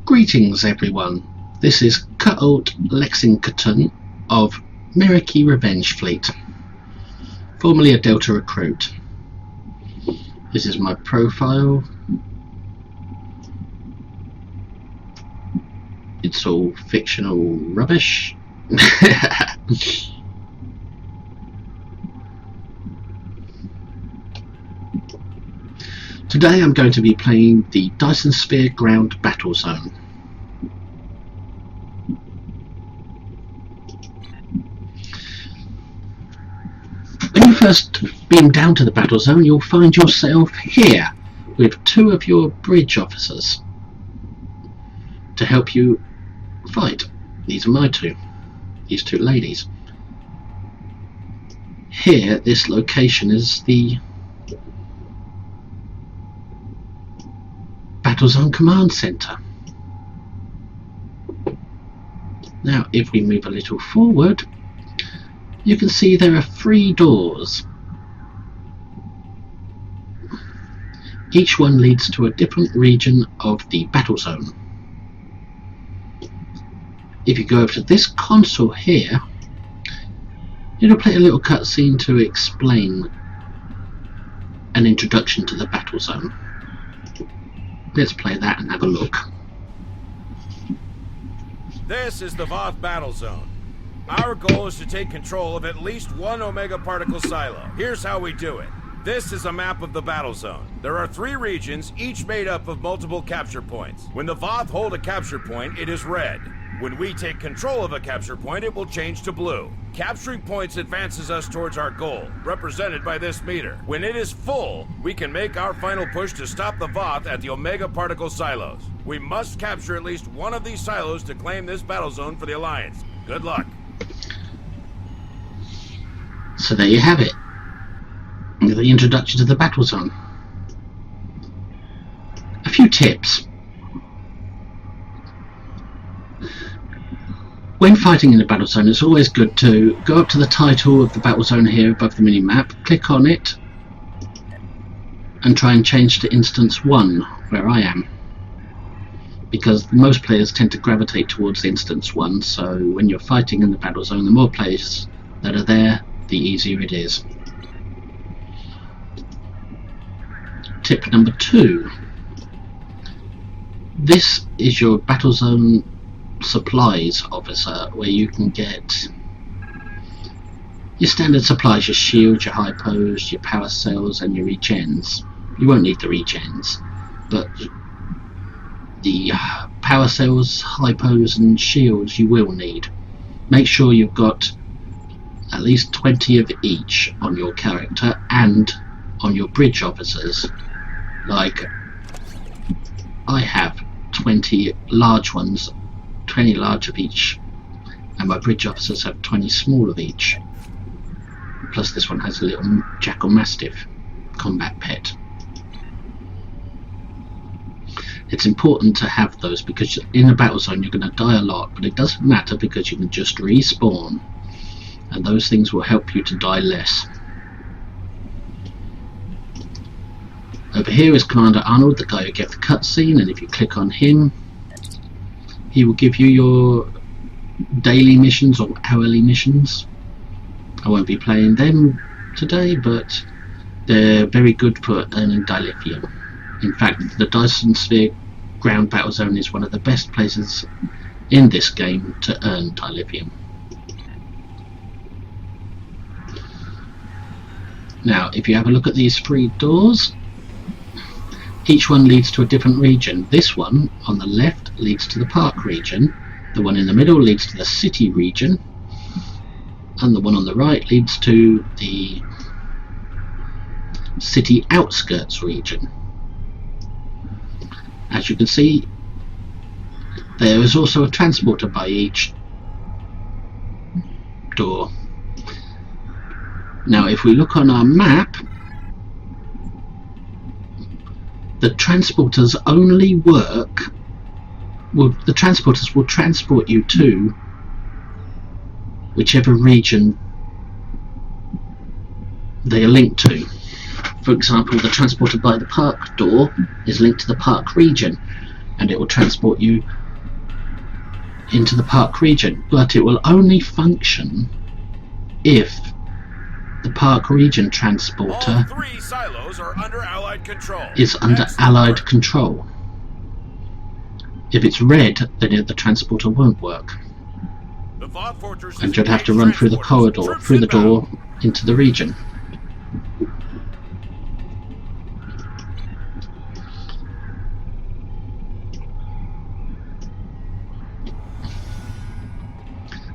Greetings everyone, this is Cut-Out Lexington of Merricky Revenge Fleet, formerly a Delta recruit. This is my profile. It's all fictional rubbish. Today I'm going to be playing the Dyson Sphere ground battle zone. When you first beam down to the battle zone, you'll find yourself here with two of your bridge officers to help you fight. These are my two, these two ladies. Here, this location is the Battle Zone Command Center. Now, if we move a little forward, you can see there are 3 doors. Each one leads to a different region of the battle zone. If you go over to this console here, it'll play a little cutscene to explain an introduction to the battle zone. Let's play that and have a look. This is the Voth battle zone. Our goal is to take control of at least one Omega particle silo. Here's how we do it. This is a map of the battle zone. There are 3 regions, each made up of multiple capture points. When the Voth hold a capture point, it is red. When we take control of a capture point, it will change to blue. Capturing points advances us towards our goal, represented by this meter. When it is full, we can make our final push to stop the Voth at the Omega particle silos. We must capture at least one of these silos to claim this battle zone for the Alliance. Good luck. So there you have it, the introduction to the battle zone. A few tips. When fighting in the battle zone, it's always good to go up to the title of the battle zone here above the mini-map, click on it, and try and change to instance 1, where I am. Because most players tend to gravitate towards instance 1, so when you're fighting in the battle zone, the more players that are there, the easier it is. Tip number 2. This is your battle zone supplies officer, where you can get your standard supplies, your shields, your hypos, your power cells and your regens. You won't need the regens, but the power cells, hypos and shields you will need. Make sure you've got at least 20 of each on your character and on your bridge officers. Like, I have 20 large ones, 20 large of each, and my bridge officers have 20 small of each. Plus this one has a little Jackal Mastiff combat pet. It's important to have those because in a battle zone you're going to die a lot, but it doesn't matter because you can just respawn, and those things will help you to die less. Over here is Commander Arnold, the guy who gave the cutscene, and if you click on him, he will give you your daily missions or hourly missions. I won't be playing them today, but they're very good for earning dilithium. In fact, the Dyson Sphere ground battle zone is one of the best places in this game to earn dilithium. Now, if you have a look at these 3 doors, each one leads to a different region. This one on the left leads to the park region, the one in the middle leads to the city region, and the one on the right leads to the city outskirts region. As you can see, there is also a transporter by each door. Now if we look on our map, the transporters only work, the transporters will transport you to whichever region they are linked to. For example, the transporter by the park door is linked to the park region. and it will transport you into the park region, but it will only function if the park region transporter All 3 silos are under Allied control. is under Allied control. If it's red, then the transporter won't work, The Voth fortress and you'd have to run through the corridor, through the door, into the region.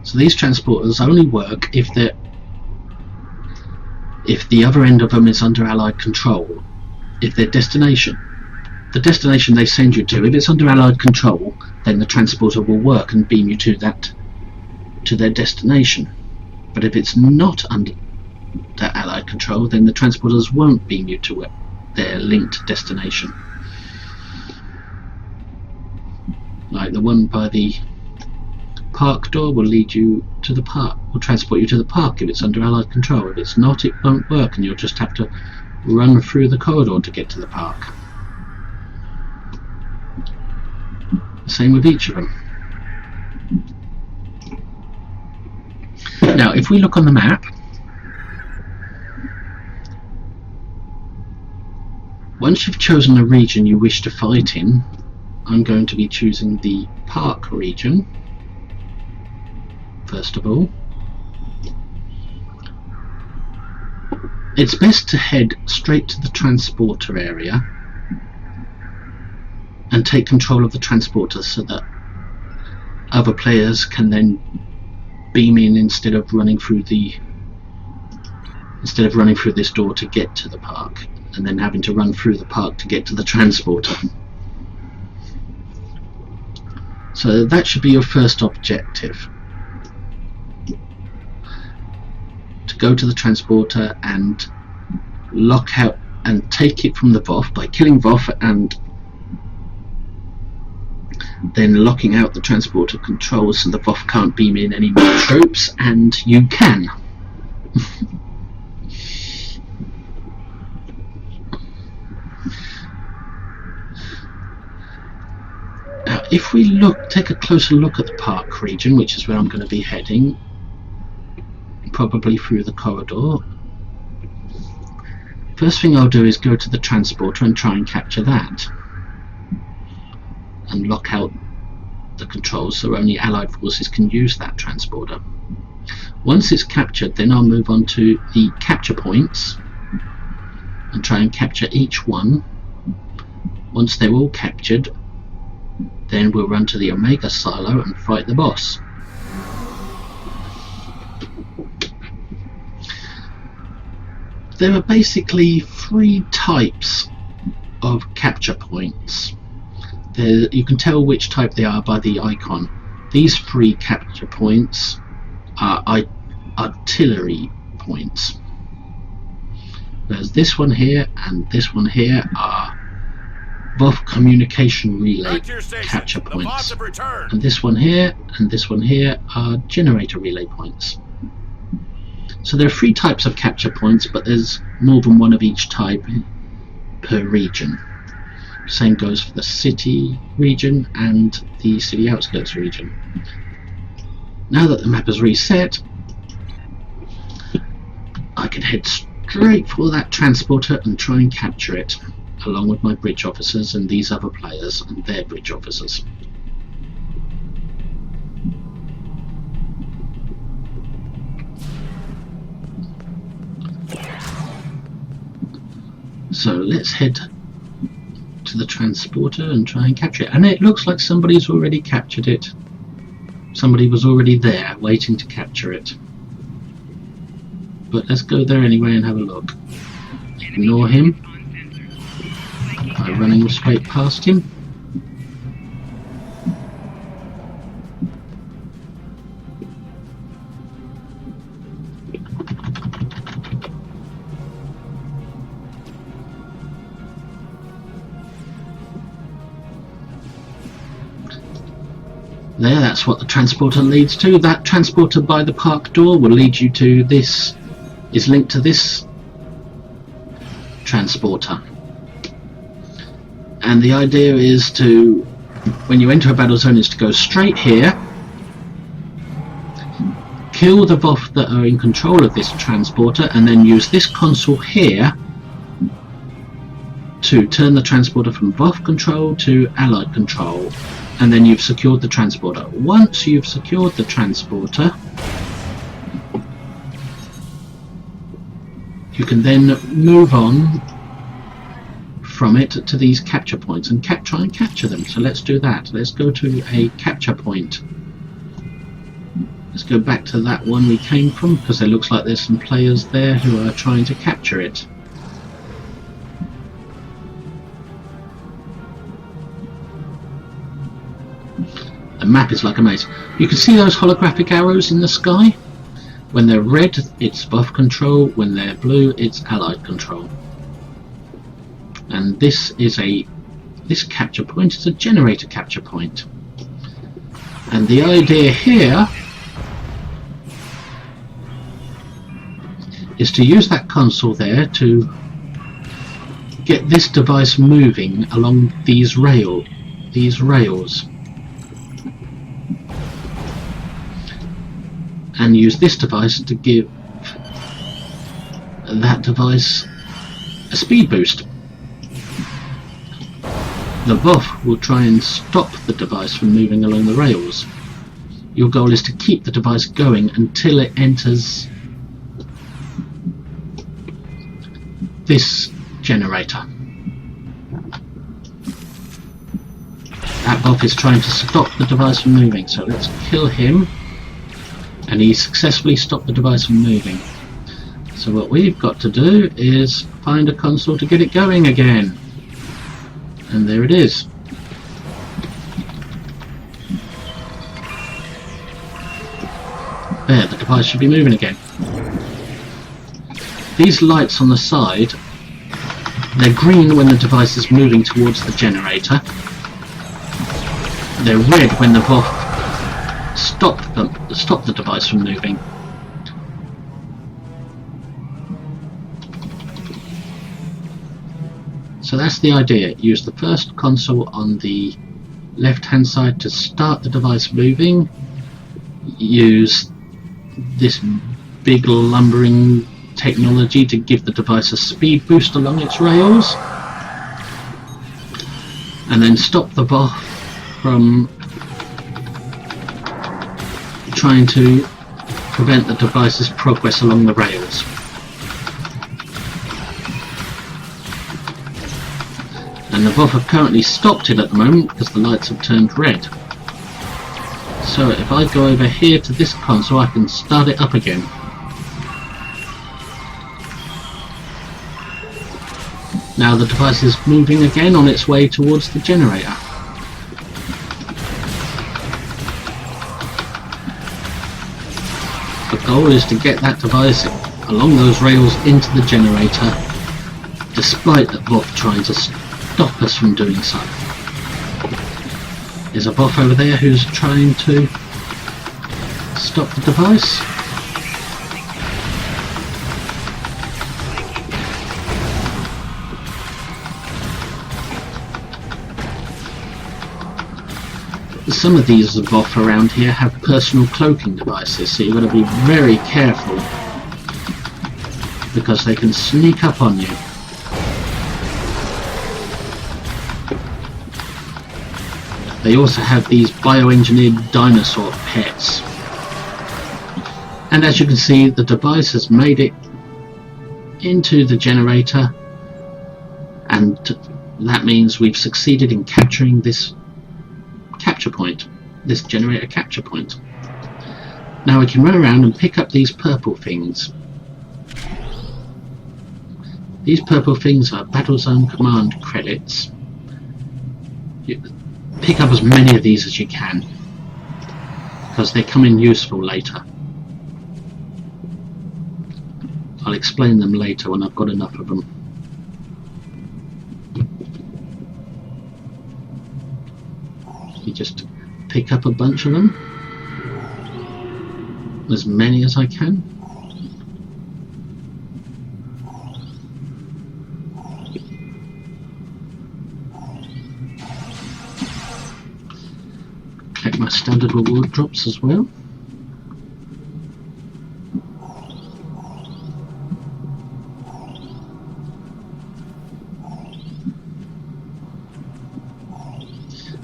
So these transporters only work if the other end of them is under Allied control. If their destination, the destination they send you to, if it's under Allied control, then the transporter will work and beam you to their destination. But if it's not under Allied control, then the transporters won't beam you to their linked destination. Like the one by the park door will lead you to the park, will transport you to the park if it's under Allied control. If it's not, it won't work, and you'll just have to run through the corridor to get to the park. Same with each of them. Now, if we look on the map, once you've chosen the region you wish to fight in, I'm going to be choosing the park region first of all. It's best to head straight to the transporter area and take control of the transporter so that other players can then beam in instead of running through this door to get to the park and then having to run through the park to get to the transporter. So that should be your first objective. Go to the transporter and lock out and take it from the Voth by killing Voth and then locking out the transporter controls so the Voth can't beam in any more troops, and you can. Now, if we take a closer look at the park region, which is where I'm going to be heading, probably through the corridor. First thing I'll do is go to the transporter and try and capture that and lock out the controls so only Allied forces can use that transporter. Once it's captured, then I'll move on to the capture points and try and capture each one. Once they're all captured, then we'll run to the Omega silo and fight the boss. There are basically 3 types of capture points. You can tell which type they are by the icon. These 3 capture points are artillery points, whereas this one here and this one here are Voth communication relay capture points, and this one here and this one here are generator relay points. So there are 3 types of capture points, but there's more than one of each type per region. Same goes for the city region and the city outskirts region. Now that the map is reset, I can head straight for that transporter and try and capture it, along with my bridge officers and these other players and their bridge officers. So let's head to the transporter and try and capture it. And it looks like somebody's already captured it. Somebody was already there waiting to capture it. But let's go there anyway and have a look. Ignore him by running straight past him. There, that's what the transporter leads to. That transporter by the park door will lead you to this, is linked to this transporter. And the idea is to when you enter a battle zone is to go straight here, kill the Voth that are in control of this transporter, and then use this console here to turn the transporter from Voth control to Allied control, and then you've secured the transporter. Once you've secured the transporter, you can then move on from it to these capture points and try and capture them. So let's do that. Let's go to a capture point. Let's go back to that one we came from, because it looks like there's some players there who are trying to capture it. The map is like a maze. You can see those holographic arrows in the sky. When they're red, it's Voth control. When they're blue, it's Allied control. And this capture point is a generator capture point. And the idea here is to use that console there to get this device moving along these rails. And use this device to give that device a speed boost. The Voth will try and stop the device from moving along the rails. Your goal is to keep the device going until it enters this generator. That Voth is trying to stop the device from moving, so let's kill him. And he successfully stopped the device from moving. So what we've got to do is find a console to get it going again. And there it is. There, the device should be moving again. These lights on the side, they're green when the device is moving towards the generator. They're red when the Voth stop the device from moving. So that's the idea. Use the first console on the left hand side to start the device moving. Use this big lumbering technology to give the device a speed boost along its rails, and then stop the Voth from trying to prevent the device's progress along the rails. And the Voth have currently stopped it at the moment because the lights have turned red. So if I go over here to this console, I can start it up again. Now the device is moving again on its way towards the generator. The goal is to get that device along those rails into the generator, despite the Voth trying to stop us from doing so. There's a Voth over there who's trying to stop the device. Some of these Voth around here have personal cloaking devices, so you've got to be very careful because they can sneak up on you. They also have these bioengineered dinosaur pets. And as you can see, the device has made it into the generator, and that means we've succeeded in capturing this capture point, this generator capture point. Now we can run around and pick up these purple things. These purple things are Battle Zone Command credits. You pick up as many of these as you can, because they come in useful later. I'll explain them later when I've got enough of them. You just pick up a bunch of them, as many as I can. Collect my standard reward drops as well.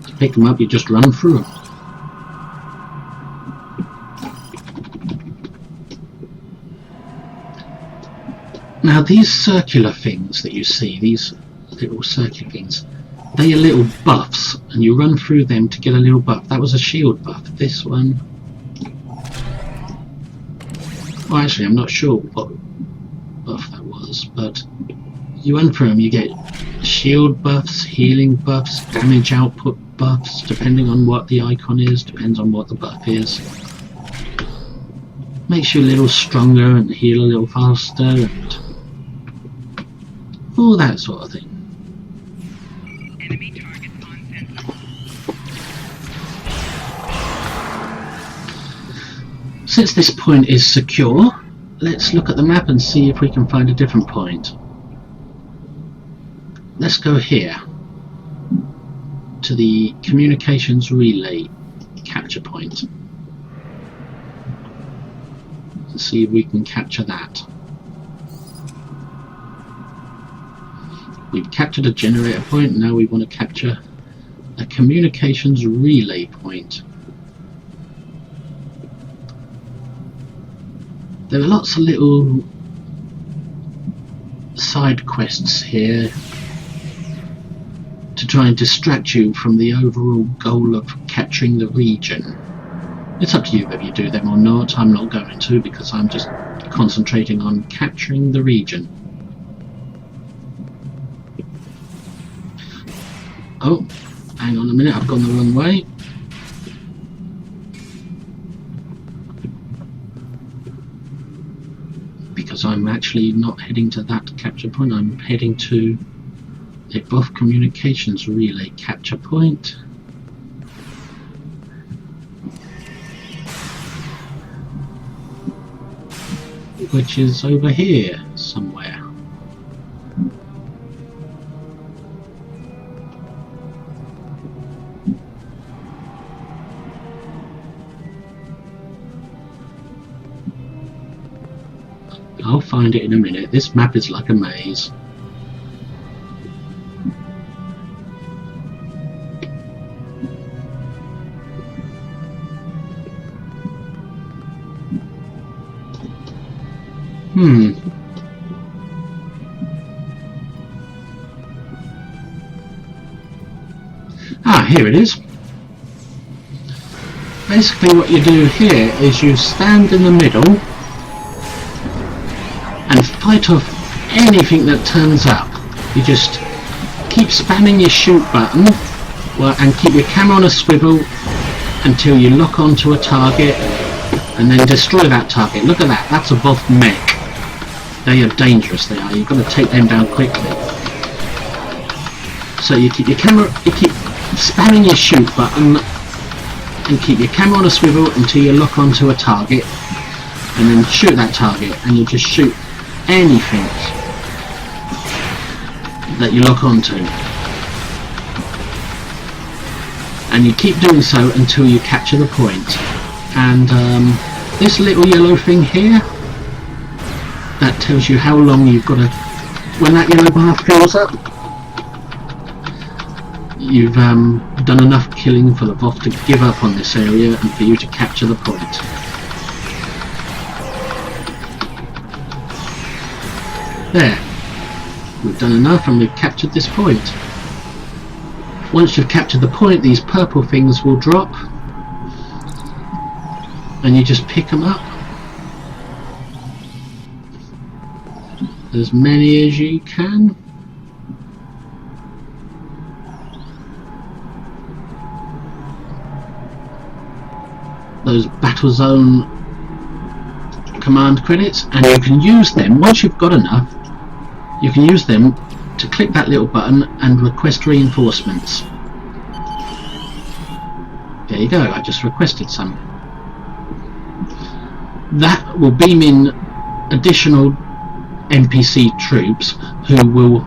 To pick them up, you just run through them. Now these circular things that you see, these little circular things, they are little buffs, and you run through them to get a little buff. That was a shield buff. This one... well, actually, I'm not sure what buff that was, but you run through them, you get shield buffs, healing buffs, damage output buffs, depending on what the icon is, depends on what the buff is. Makes you a little stronger and heal a little faster, and all that sort of thing. Enemy target on sensor. Since this point is secure, let's look at the map and see if we can find a different point. Let's go here to the communications relay capture point. Let's see if we can capture that. We've captured a generator point, now we want to capture a communications relay point. There are lots of little side quests here to try and distract you from the overall goal of capturing the region. It's up to you whether you do them or not. I'm not going to, because I'm just concentrating on capturing the region. Oh, hang on a minute, I've gone the wrong way. Because I'm actually not heading to that capture point, I'm heading to a Voth communications relay capture point. Which is over here somewhere. I'll find it in a minute. This map is like a maze. Ah, here it is. Basically what you do here is you stand in the middle and fight off anything that turns up. You just keep spamming your shoot button and keep your camera on a swivel until you lock onto a target and then destroy that target. Look at that, that's a Voth mech. They are dangerous, they are. You've got to take them down quickly. So you keep your camera, you keep spamming your shoot button and keep your camera on a swivel until you lock onto a target and then shoot that target, and you just shoot anything that you lock onto. And you keep doing so until you capture the point. And this little yellow thing here, that tells you how long you've got to... when that yellow bar fills up, you've done enough killing for the Voth to give up on this area and for you to capture the point. There. We've done enough and we've captured this point. Once you've captured the point, these purple things will drop and you just pick them up. As many as you can. Those battle zone command credits, and you can use them once you've got enough. You can use them to click that little button and request reinforcements. There you go, I just requested some. That will beam in additional NPC troops who will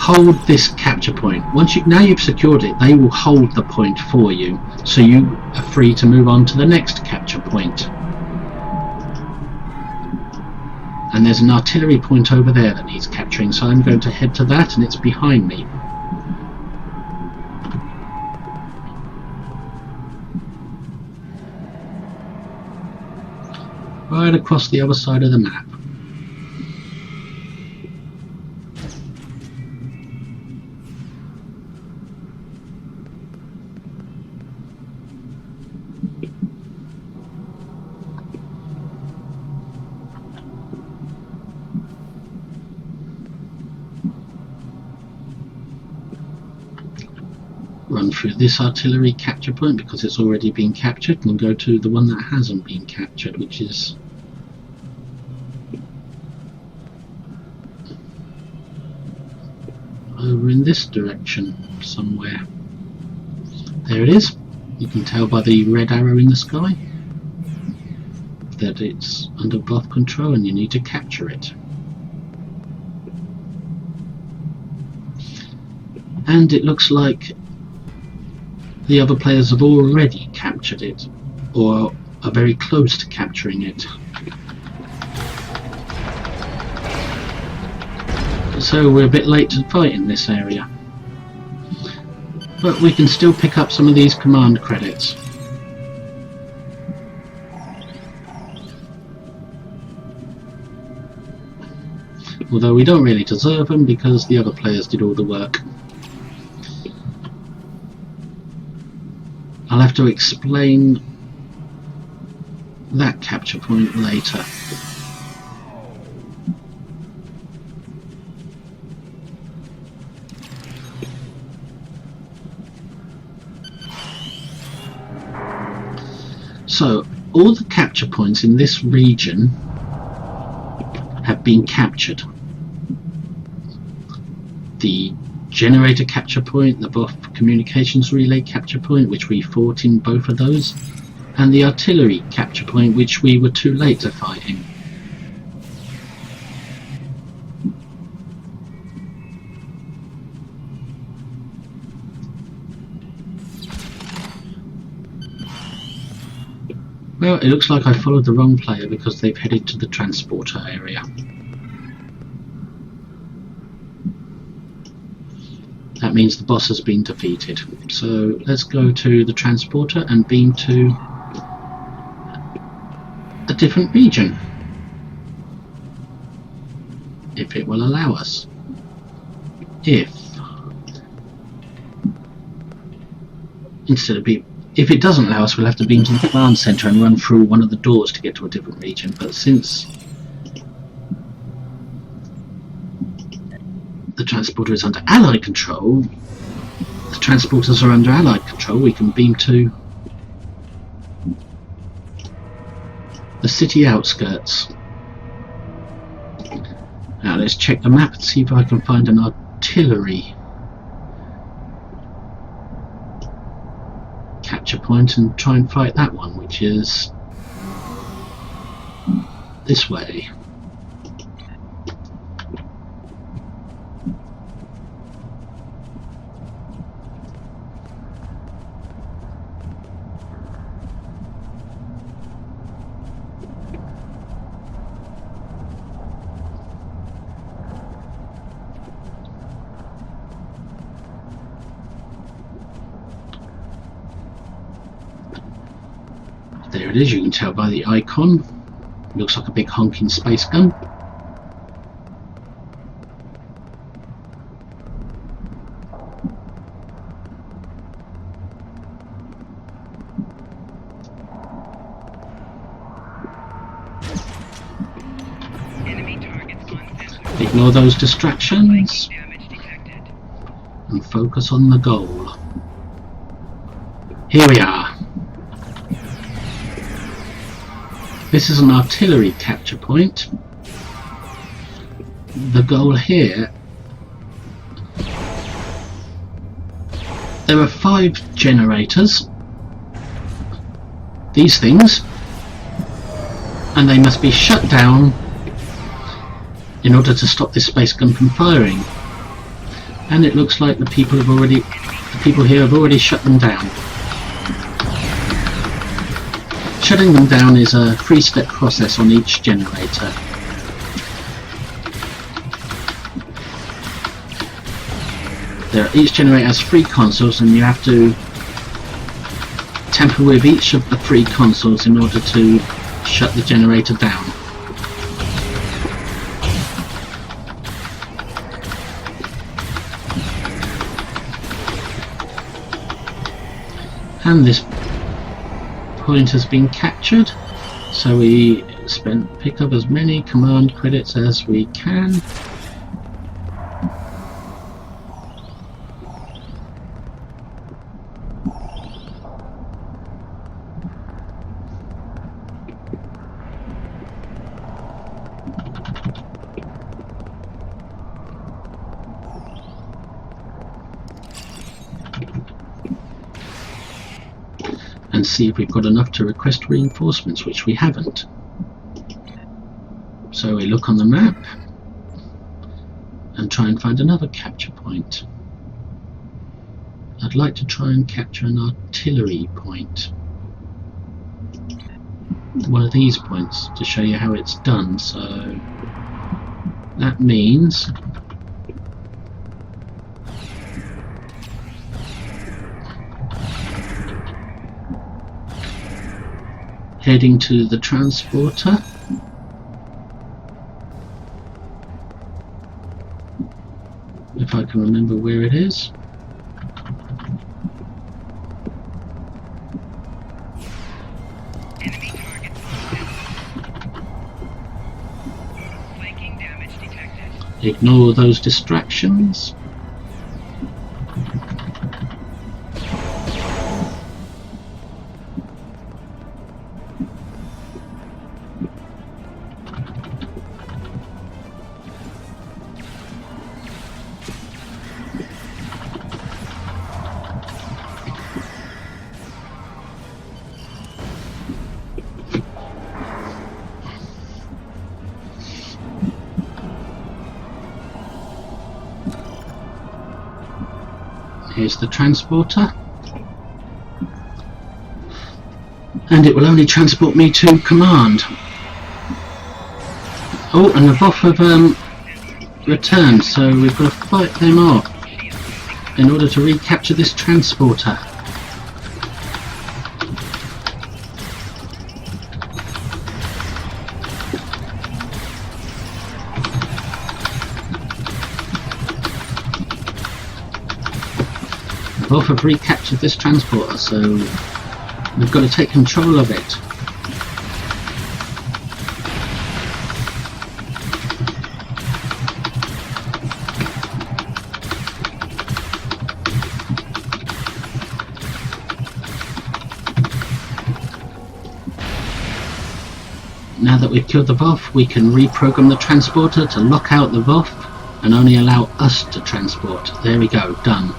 hold this capture point. Now you've secured it, they will hold the point for you, so you are free to move on to the next capture point. And there's an artillery point over there that needs capturing, so I'm going to head to that, and it's behind me. Right across the other side of the map. Run through this artillery capture point because it's already been captured, and go to the one that hasn't been captured, which is over in this direction somewhere. There it is. You can tell by the red arrow in the sky that it's under Voth control and you need to capture it. And it looks like the other players have already captured it, or are very close to capturing it. So we're a bit late to fight in this area. But we can still pick up some of these command credits. Although we don't really deserve them because the other players did all the work. I'll have to explain that capture point later. So, all the capture points in this region have been captured. The generator capture point, the Voth communications relay capture point, which we fought in both of those, and the artillery capture point, which we were too late to fight in. Well, it looks like I followed the wrong player because they've headed to the transporter area. That means the boss has been defeated. So let's go to the transporter and beam to a different region, if it will allow us. If it doesn't allow us, we'll have to beam to the command center and run through one of the doors to get to a different region. But since the transporter is under Allied control, the transporters are under Allied control, we can beam to the city outskirts. Now let's check the map and see if I can find an artillery capture point and try and fight that one, which is this way. There it is, you can tell by the icon. It looks like a big honking space gun. Enemy targets on center. Ignore those distractions Damage detected. and focus on the goal. Here we are. This is an artillery capture point. The goal here, there are 5 generators, these things, and they must be shut down in order to stop this space gun from firing. And it looks like the people here have already shut them down. Shutting them down is a 3-step process on each generator. Each generator has 3 consoles, and you have to tamper with each of the 3 consoles in order to shut the generator down. And this point has been captured, so we pick up as many command credits as we can. And see if we've got enough to request reinforcements, which we haven't. So we look on the map and try and find another capture point. I'd like to try and capture an artillery point. One of these points to show you how it's done. So that means heading to the transporter. If I can remember where it is. Enemy target spotted. Flanking damage detected. Ignore those distractions. Here's the transporter, and it will only transport me to command. Oh, and the Voth have returned, so we've got to fight them off in order to recapture this transporter. Voth have recaptured this transporter, so we've got to take control of it. Now that we've killed the Voth, we can reprogram the transporter to lock out the Voth and only allow us to transport. There we go, done.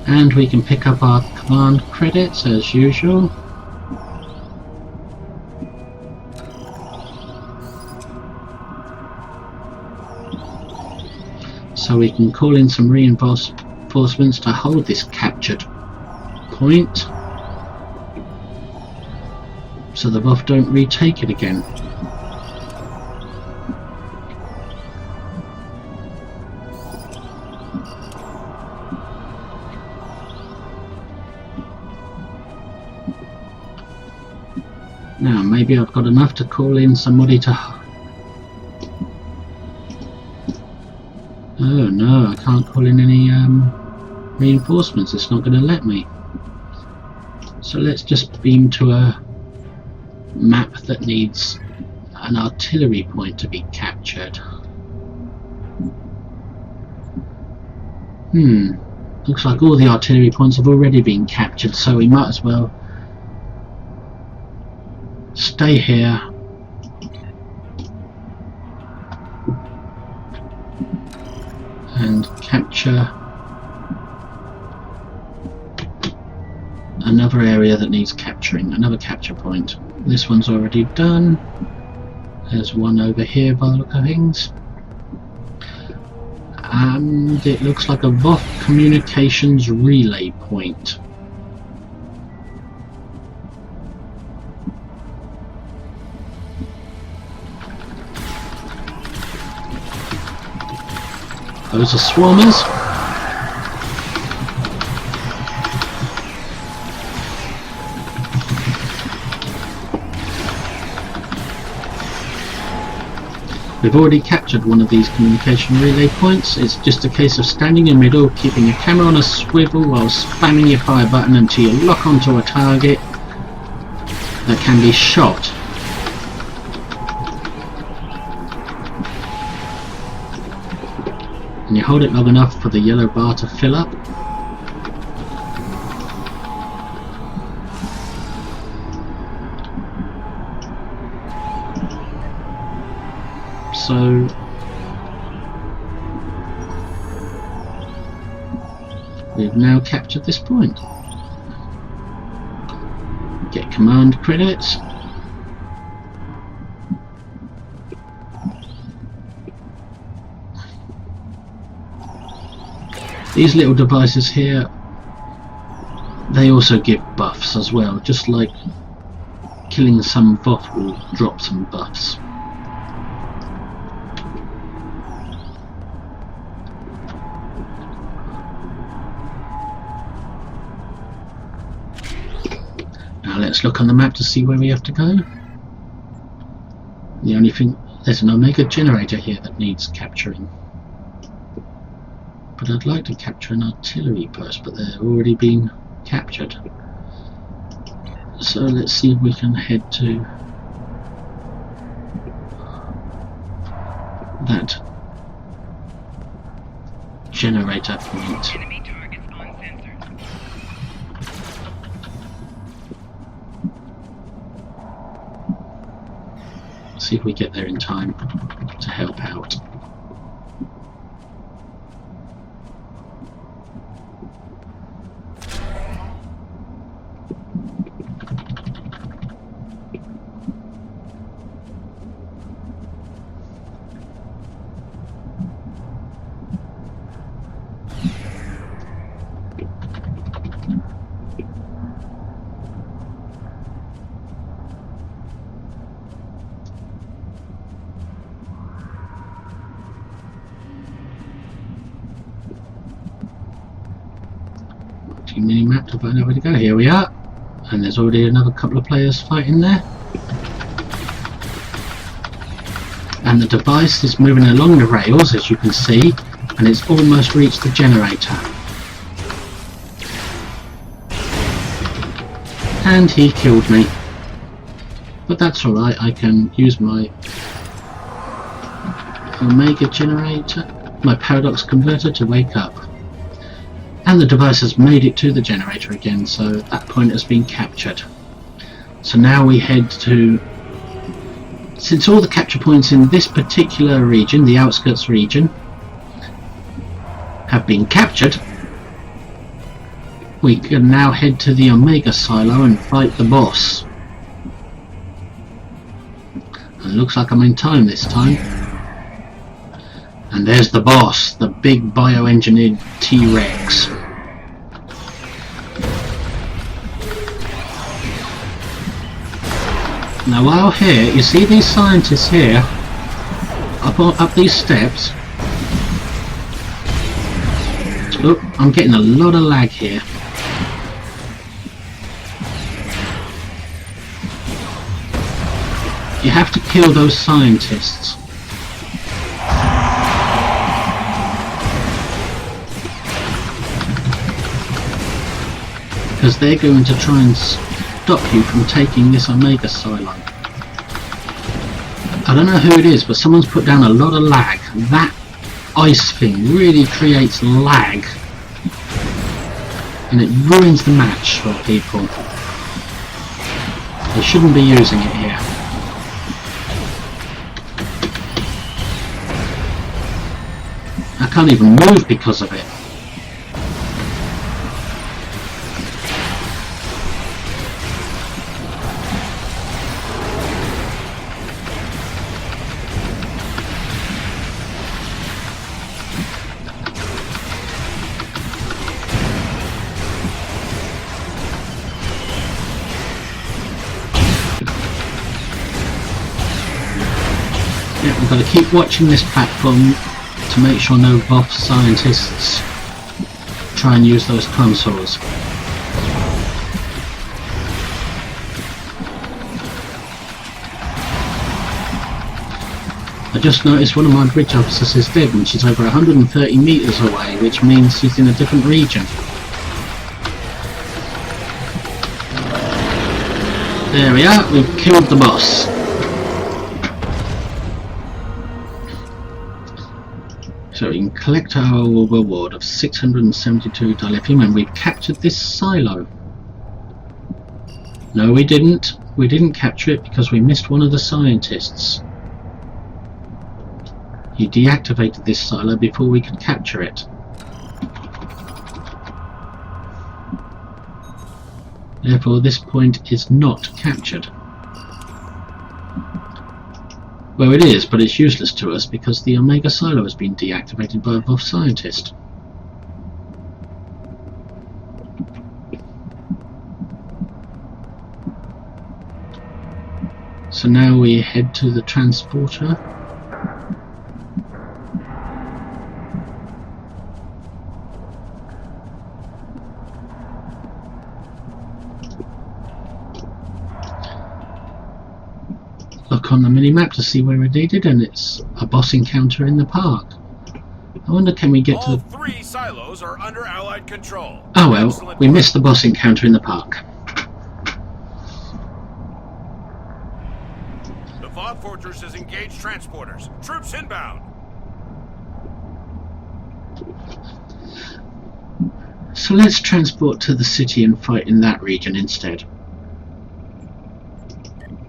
And we can pick up our command credits as usual. So we can call in some reinforcements to hold this captured point, so the Voth don't retake it again. Now, maybe I've got enough to call in somebody to... Oh no, I can't call in any reinforcements, it's not going to let me. So let's just beam to a map that needs an artillery point to be captured. Looks like all the artillery points have already been captured, so we might as well stay here and capture another area that needs capturing, another capture point. This one's already done. There's one over here by the look of things. And it looks like a Voth communications relay point. Those are swarmers. We've already captured one of these communication relay points. It's just a case of standing in the middle, keeping your camera on a swivel while spamming your fire button until you lock onto a target that can be shot. And you hold it long enough for the yellow bar to fill up. So we've now captured this point. Get command credits. These little devices here, they also give buffs as well, just like killing some Voth will drop some buffs. Now let's look on the map to see where we have to go. The only thing, there's an Omega generator here that needs capturing. But I'd like to capture an artillery post, but they're already been captured. So let's see if we can head to that generator point. Enemy targets uncensored. See if we get there in time to help out. Mini-map to find out where to go. Here we are, and there's already another couple of players fighting there, and the device is moving along the rails, as you can see, and it's almost reached the generator, and he killed me, but that's alright. I can use my Omega generator, my paradox converter, to wake up. And the device has made it to the generator again, so that point has been captured. So now we head to, since all the capture points in this particular region, the outskirts region, have been captured, we can now head to the Omega silo and fight the boss. And it looks like I'm in time this time. And there's the boss, the big bioengineered T-Rex. Now while here, you see these scientists here, up these steps. Look, I'm getting a lot of lag here. You have to kill those scientists. Because they're going to try and stop you from taking this Omega silo. I don't know who it is, but someone's put down a lot of lag. That ice thing really creates lag, and it ruins the match for people. They shouldn't be using it here. I can't even move because of it. Yeah, we've got to keep watching this platform to make sure no Voth scientists try and use those consoles. I just noticed one of my bridge officers is dead and she's over 130 meters away, which means she's in a different region. There we are, we've killed the boss. So we can collect our reward of 672 dilithium, and we've captured this silo. No, we didn't. We didn't capture it because we missed one of the scientists. He deactivated this silo before we could capture it. Therefore, this point is not captured. Well, it is, but it's useless to us because the Omega Silo has been deactivated by a Voth scientist. So now we head to the transporter. Look on the mini-map to see where we're needed, and it's a boss encounter in the park. I wonder, can we get to All the... 3 silos are under Allied control. Oh well, Excellent we work. missed the boss encounter in the park. The Voth Fortress has engaged transporters. Troops inbound. So let's transport to the city and fight in that region instead.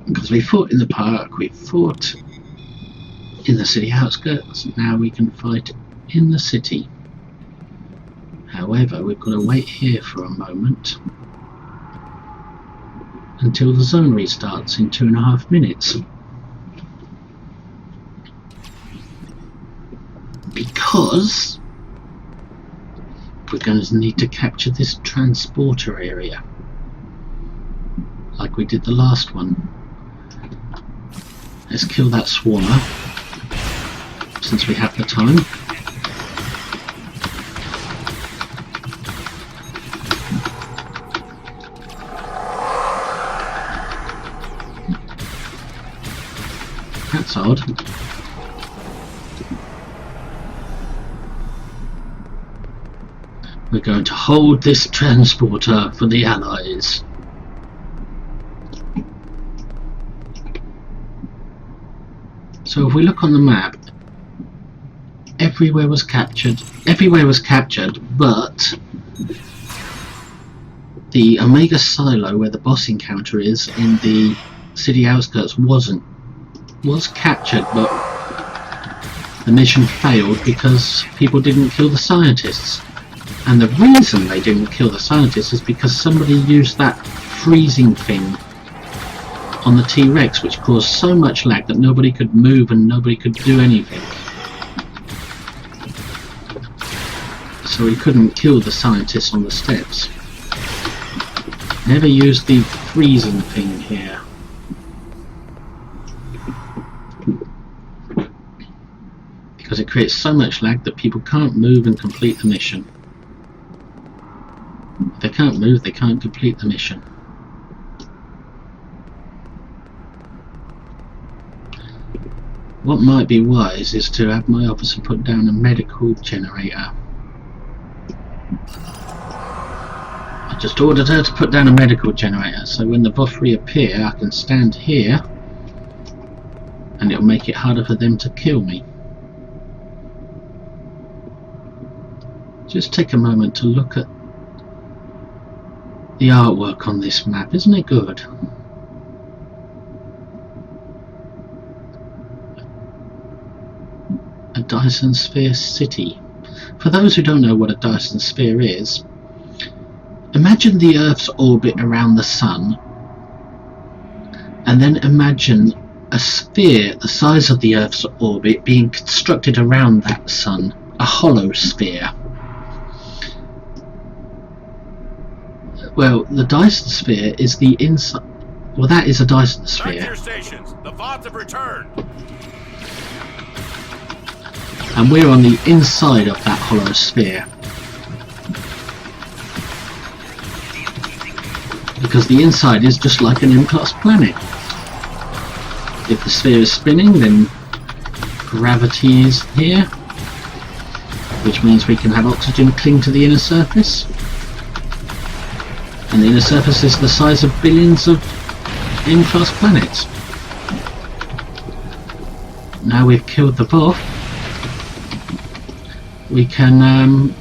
Because we fought in the park, we fought in the city outskirts, now we can fight in the city. However, we've got to wait here for a moment until the zone restarts in 2.5 minutes. Because we're going to need to capture this transporter area, like we did the last one. Let's kill that swarmer, since we have the time. That's odd. We're going to hold this transporter for the Allies. So if we look on the map, everywhere was captured, but the Omega Silo, where the boss encounter is in the city outskirts, wasn't. Was captured, but the mission failed because people didn't kill the scientists. And the reason they didn't kill the scientists is because somebody used that freezing thing on the T-Rex, which caused so much lag that nobody could move and nobody could do anything. So he couldn't kill the scientists on the steps. Never use the freezing thing here. Because it creates so much lag that people can't move and complete the mission. If they can't move, they can't complete the mission. What might be wise is to have my officer put down a medical generator. I just ordered her to put down a medical generator, so when the Voth reappear, I can stand here and it'll make it harder for them to kill me. Just take a moment to look at the artwork on this map, isn't it good? A Dyson Sphere city. For those who don't know what a Dyson Sphere is, imagine the Earth's orbit around the Sun, and then imagine a sphere the size of the Earth's orbit being constructed around that Sun, a hollow sphere. Well, the Dyson Sphere is the inside. Well, that is a Dyson Back to Sphere. your stations. The Voth have returned. and we're on the inside of that hollow sphere, because the inside is just like an M-class planet. If the sphere is spinning, then gravity is here, which means we can have oxygen cling to the inner surface, and the inner surface is the size of billions of M-class planets. Now we've killed the Voth, we can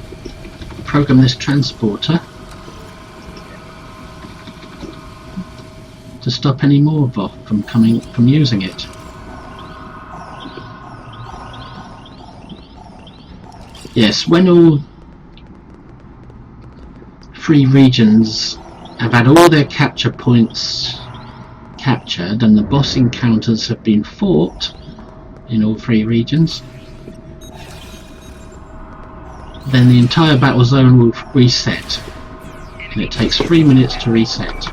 program this transporter to stop any more Voth from using it. Yes, when all 3 regions have had all their capture points captured and the boss encounters have been fought in all 3 regions, then the entire battle zone will reset, and it takes 3 minutes to reset.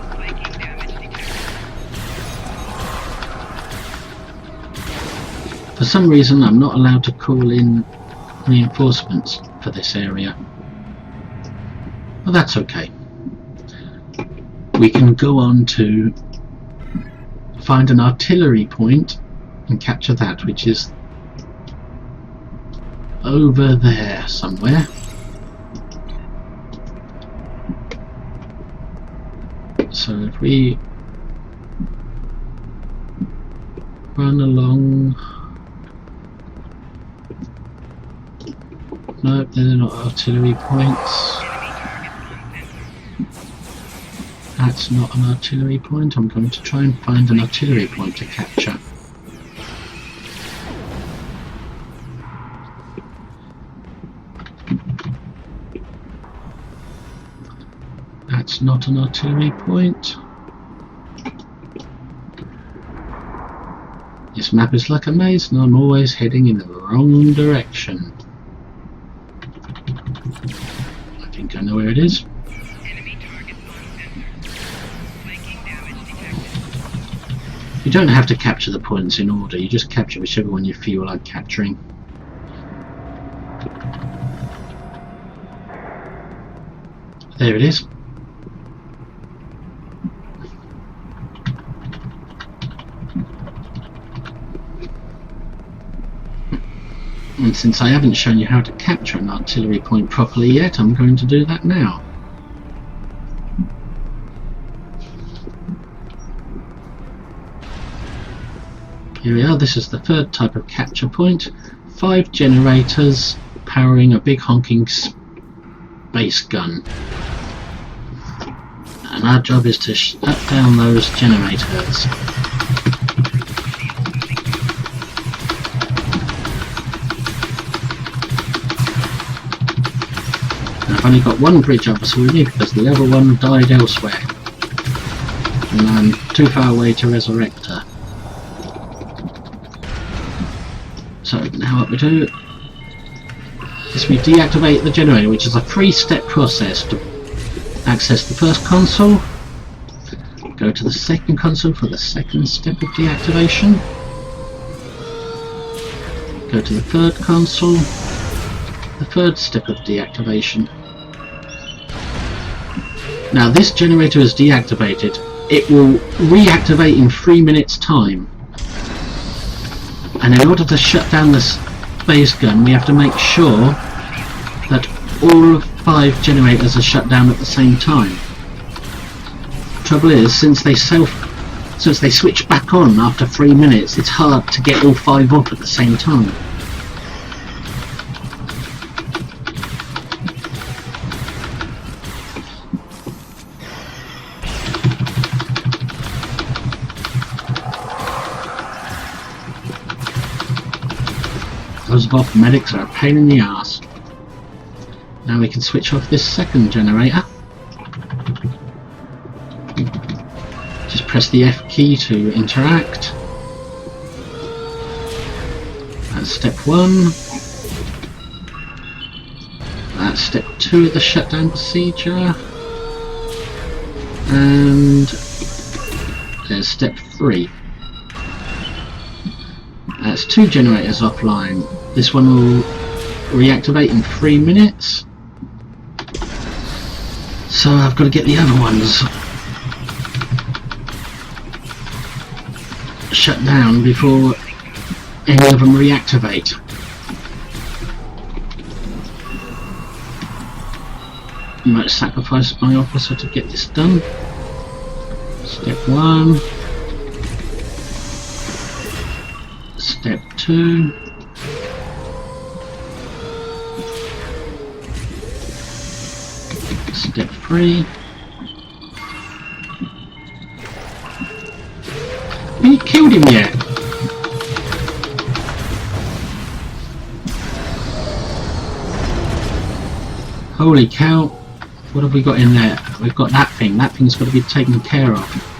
For some reason I'm not allowed to call in reinforcements for this area. Well, that's okay. We can go on to find an artillery point and capture that, which is over there somewhere. So if we run along... Nope, they're not artillery points. That's not an artillery point. I'm going to try and find an artillery point to capture. That's not an artillery point. This map is like a maze and I'm always heading in the wrong direction. I think I know where it is. You don't have to capture the points in order, you just capture whichever one you feel like capturing. There it is. And since I haven't shown you how to capture an artillery point properly yet, I'm going to do that now. Here we are, this is the 3rd type of capture point. 5 generators powering a big honking space gun. And our job is to shut down those generators. I've only got one bridge up with me because the other one died elsewhere, and I'm too far away to resurrect her. So now what we do is we deactivate the generator, which is a 3-step process to access the first console, go to the second console for the second step of deactivation, go to the third console, the 3rd step of deactivation. Now this generator is deactivated. It will reactivate in 3 minutes time. And in order to shut down the space gun, we have to make sure that all 5 generators are shut down at the same time. Trouble is, since they switch back on after 3 minutes, it's hard to get all 5 up at the same time. Those Voth medics are a pain in the arse. Now we can switch off this second generator. Just press the F key to interact. That's step 1. That's step 2 of the shutdown procedure. And there's step 3. That's 2 generators offline. This one will reactivate in 3 minutes. So I've got to get the other ones shut down before any of them reactivate. I might sacrifice my officer to get this done. Step 1. Step 2. Step 3. Have you killed him yet? Holy cow. What have we got in there? We've got that thing. That thing's got to be taken care of.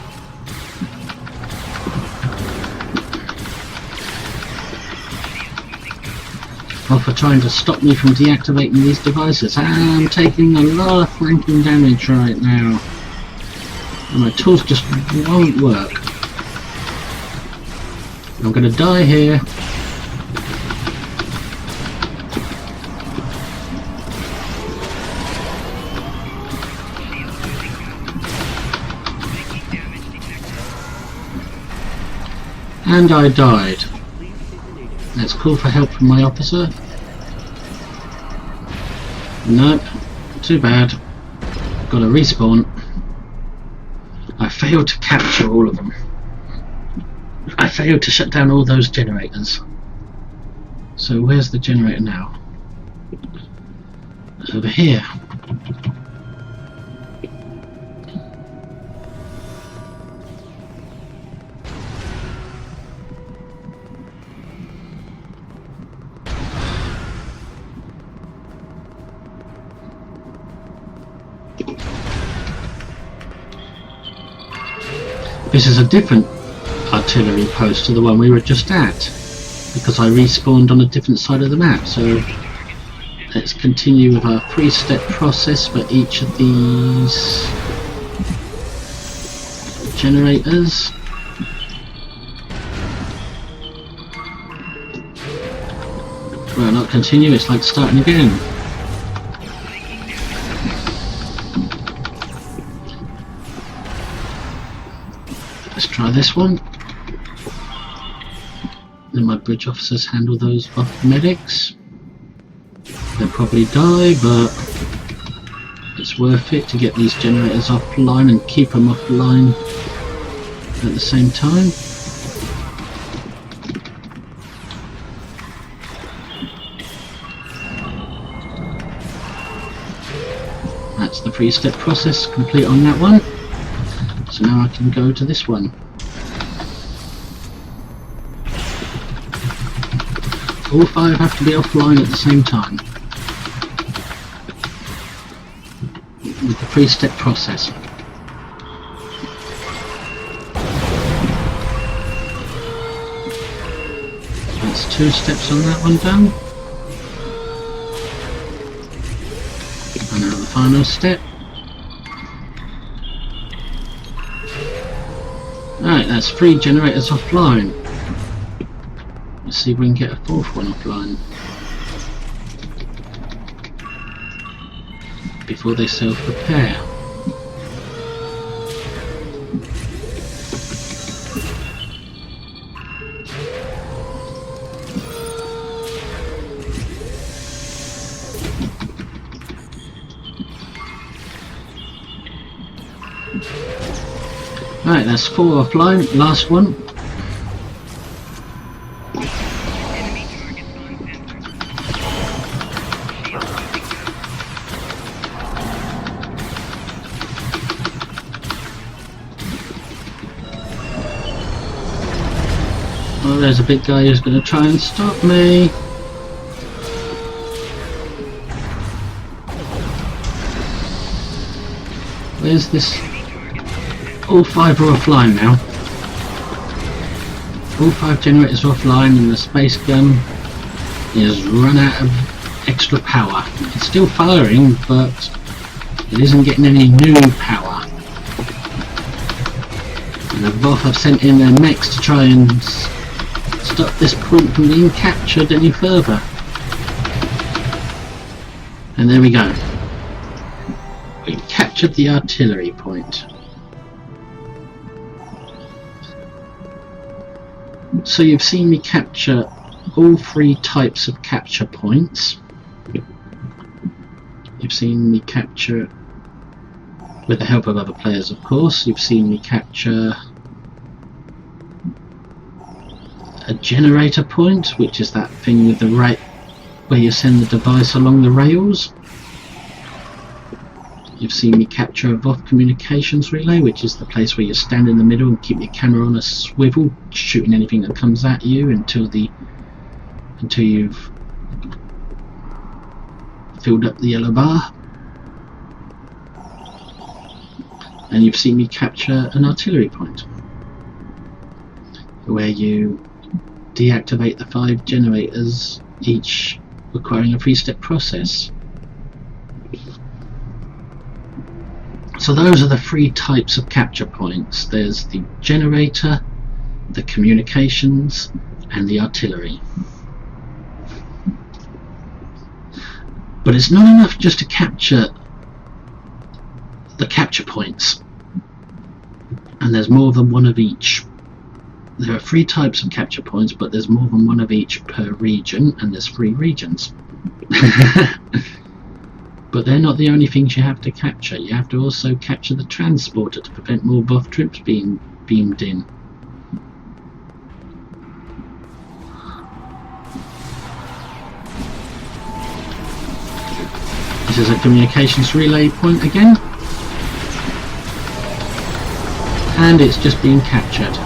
Well, for trying to stop me from deactivating these devices. I'm taking a lot of flanking damage right now. And my tools just won't work. I'm going to die here. And I died. Let's call for help from my officer. Nope, too bad. Gotta respawn. I failed to capture all of them. I failed to shut down all those generators. So where's the generator now? Over here. This is a different artillery post to the one we were just at, because I respawned on a different side of the map. So let's continue with our 3-step process for each of these generators. Well, not continue, it's like starting again. Let's try this one. Then my bridge officers handle those Voth medics. They'll probably die, but it's worth it to get these generators offline and keep them offline at the same time. That's the 3-step process complete on that one. So now I can go to this one. All 5 have to be offline at the same time with the 3-step process. That's 2 steps on that one done. And now the final step. Right, that's 3 generators offline. Let's see if we can get a 4th one offline before they self-repair. Right, that's 4 offline, last one. Enemy targets on sensor. Oh, there's a big guy who's going to try and stop me. Where's this? All 5 are offline now. All 5 generators are offline and the space gun is run out of extra power. It's still firing, but it isn't getting any new power. And the Voth have sent in their mechs to try and stop stop this point from being captured any further. And there we go. We've captured the artillery point. So you've seen me capture all three types of capture points. You've seen me capture, with the help of other players of course, you've seen me capture a generator point, which is that thing with the where you send the device along the rails. You've seen me capture a Voth communications relay, which is the place where you stand in the middle and keep your camera on a swivel, shooting anything that comes at you until you've filled up the yellow bar. And you've seen me capture an artillery point, where you deactivate the 5 generators, each requiring a 3-step process. So those are the 3 types of capture points. There's the generator, the communications, and the artillery. But it's not enough just to capture the capture points, and there's more than one of each. There are 3 types of capture points, but there's more than one of each per region, and there's 3 regions. But they're not the only things you have to capture. You have to also capture the transporter to prevent more Voth troops being beamed in. This is a communications relay point again, and it's just being captured.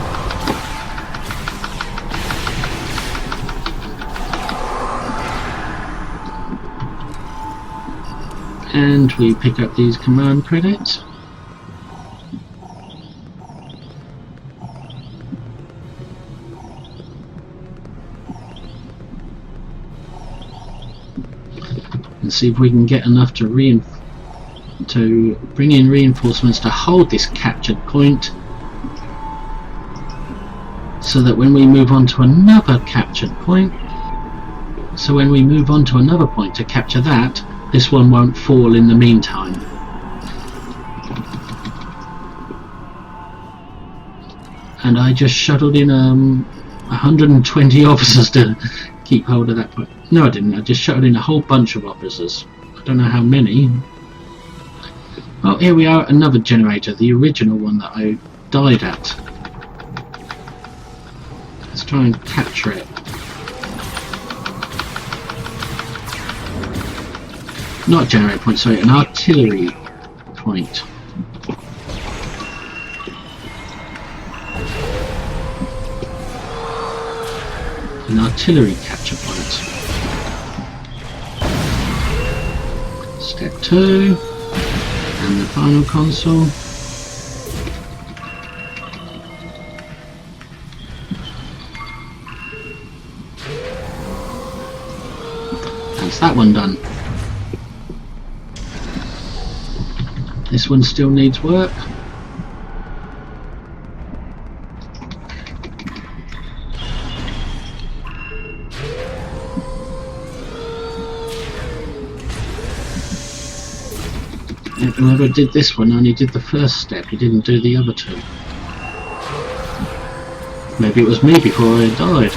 And we pick up these command credits. And see if we can get enough to bring in reinforcements to hold this captured point, so that when we move on to another captured point, to capture that, this one won't fall in the meantime. And I just shuttled in 120 officers to keep hold of that point. No, I didn't. I just shuttled in a whole bunch of officers. I don't know how many. Oh, here we are, another generator, the original one that I died at. Let's try and capture it. Not a generator point, sorry, an artillery point. An artillery capture point. Step 2, and the final console. That's that one done. This one still needs work. Whoever did this one only did the first step, he didn't do the other 2. Maybe it was me before I died.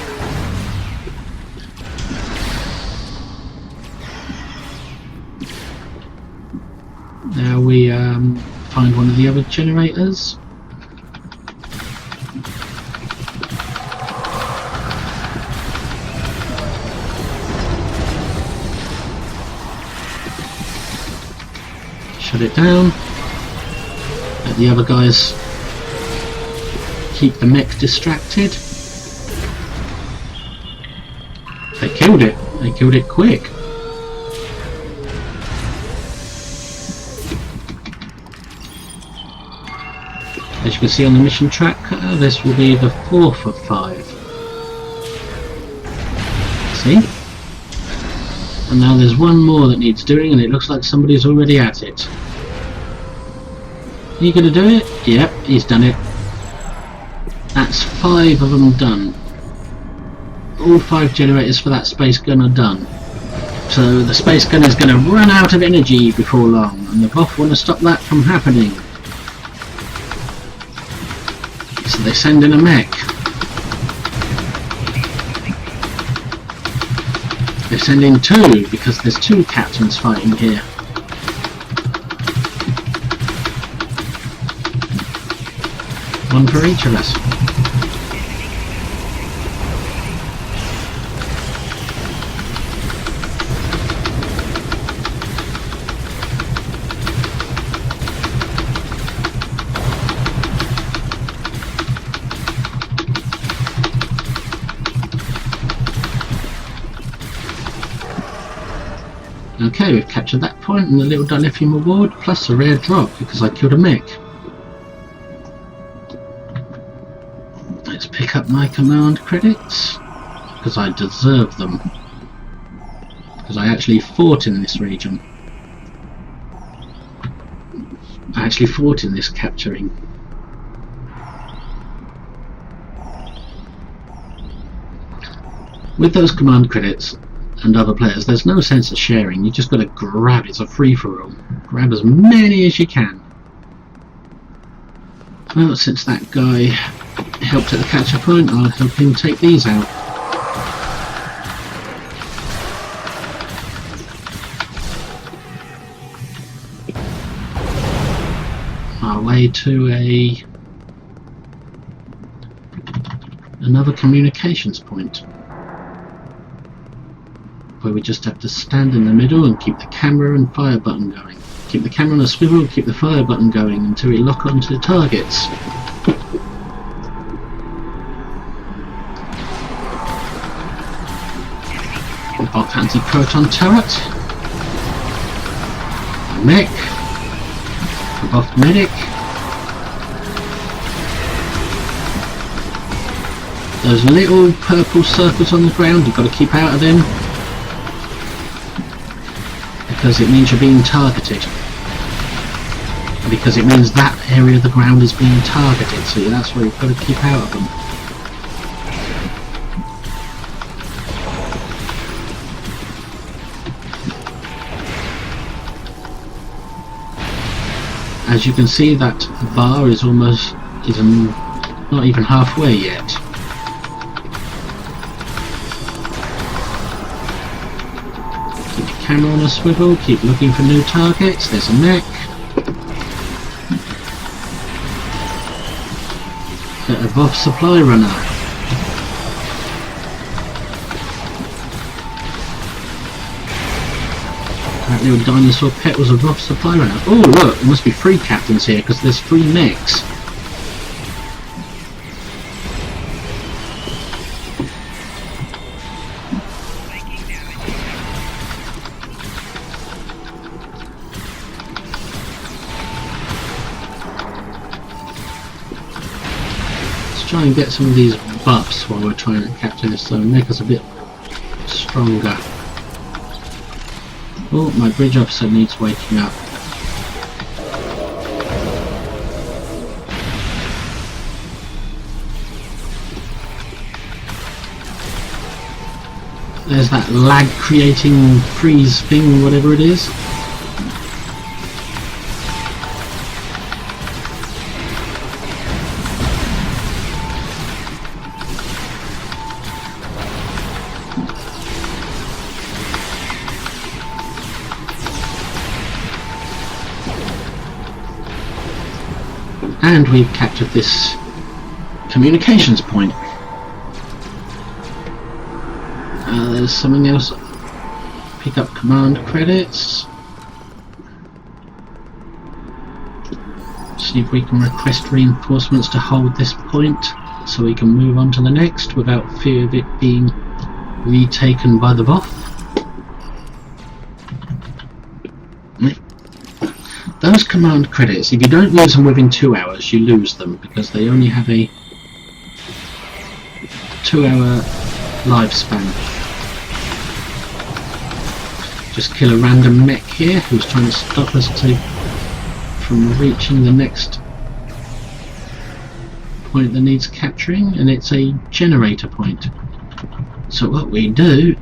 Now we find one of the other generators. Shut it down. Let the other guys keep the mechs distracted. They killed it. They killed it quick. As you can see on the mission tracker, this will be the 4th of 5. See? And now there's one more that needs doing, and it looks like somebody's already at it. Are you going to do it? Yep, he's done it. That's 5 of them done. all 5 generators for that space gun are done. So the space gun is going to run out of energy before long, and the Voth want to stop that from happening. So they send in a mech. They send in 2 because there's 2 captains fighting here. One for each of us. Okay, we've captured that point and the little dilithium reward, plus a rare drop because I killed a mech. Let's pick up my command credits, because I deserve them. Because I actually fought in this region. I actually fought in this capturing. With those command credits and other players, there's no sense of sharing. You just got to grab. It's a free-for-all. Grab as many as you can. Well, since that guy helped at the capture point, I'll help him take these out. Our way to another communications point, where we just have to stand in the middle and keep the camera and fire button going. Keep the camera on a swivel, keep the fire button going until we lock onto the targets. Voth anti-proton turret. A mech. A Voth medic. Those little purple circles on the ground, you've got to keep out of them, because it means you're being targeted. Because it means that area of the ground is being targeted, so that's where you've got to keep out of them. As you can see, that bar is almost not even halfway yet. Keep the camera on a swivel, keep looking for new targets. There's a mech. A Voth supply runner. That little dinosaur pet was a Voth supply runner. Oh look, there must be 3 captains here because there's 3 mechs. Let's try and get some of these buffs while we're trying to capture this zone, make us a bit stronger. Oh, my bridge officer needs waking up. There's that lag creating freeze thing, whatever it is. And we've captured this communications point. There's something else. Pick up command credits. See if we can request reinforcements to hold this point so we can move on to the next without fear of it being retaken by the Voth. Those command credits, if you don't use them within 2 hours, you lose them because they only have a 2-hour lifespan. Just kill a random mech here who's trying to stop us from reaching the next point that needs capturing, and it's a generator point. So what we do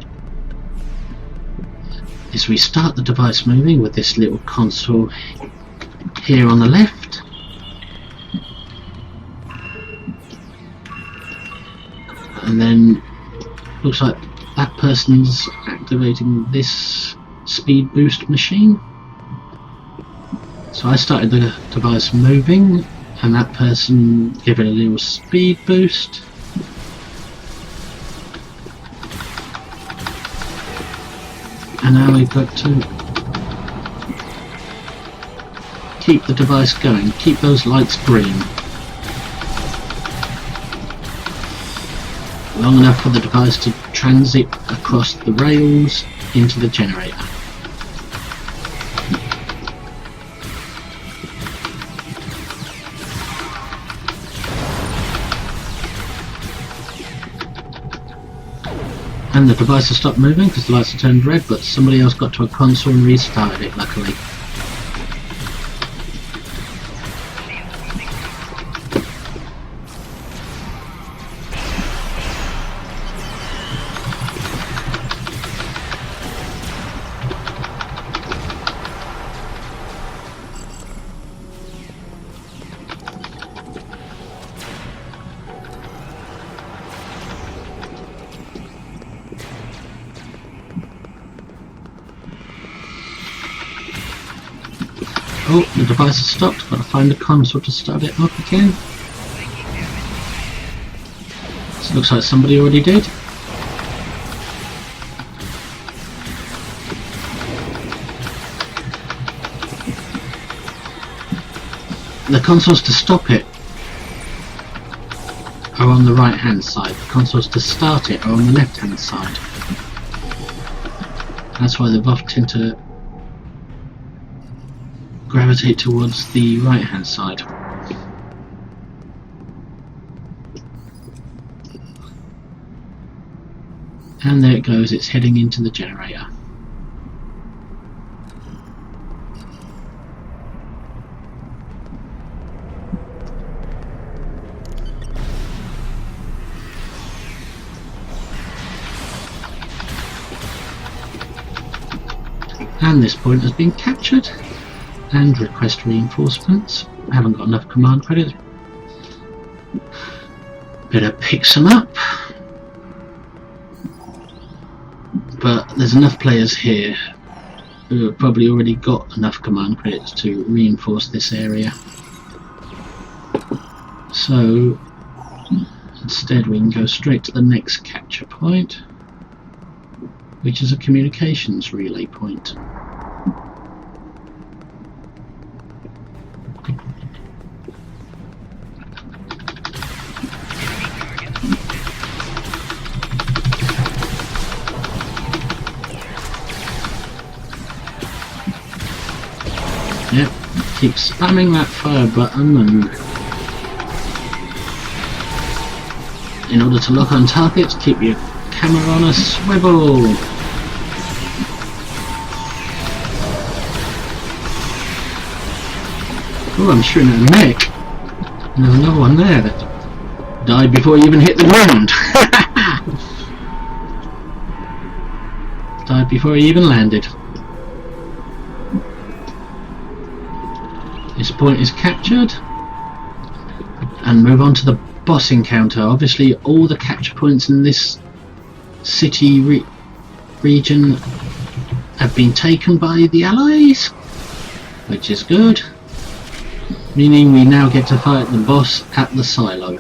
is we start the device moving with this little console here on the left, and then looks like that person's activating this speed boost machine. So I started the device moving and that person gave it a little speed boost. And now we've got to keep the device going, keep those lights green. Long enough for the device to transit across the rails into the generator. And the device has stopped moving because the lights have turned red, but somebody else got to a console and restarted it, luckily. Oh, the device has stopped, got to find the console to start it up again. This looks like somebody already did. The consoles to stop it are on the right hand side, the consoles to start it are on the left hand side. That's why the Voth tend to gravitate towards the right hand side. And there it goes, it's heading into the generator. And this point has been captured. And request reinforcements. I haven't got enough command credits. Better pick some up. But there's enough players here who have probably already got enough command credits to reinforce this area. So instead we can go straight to the next capture point, which is a communications relay point. Yep, keep spamming that fire button, and in order to lock on targets, keep your camera on a swivel. Oh, I'm shooting at a mech. And there's another one there that died before he even hit the ground. Died before he even landed. This point is captured, and move on to the boss encounter. Obviously all the capture points in this city region have been taken by the Allies, which is good, meaning we now get to fight the boss at the silo.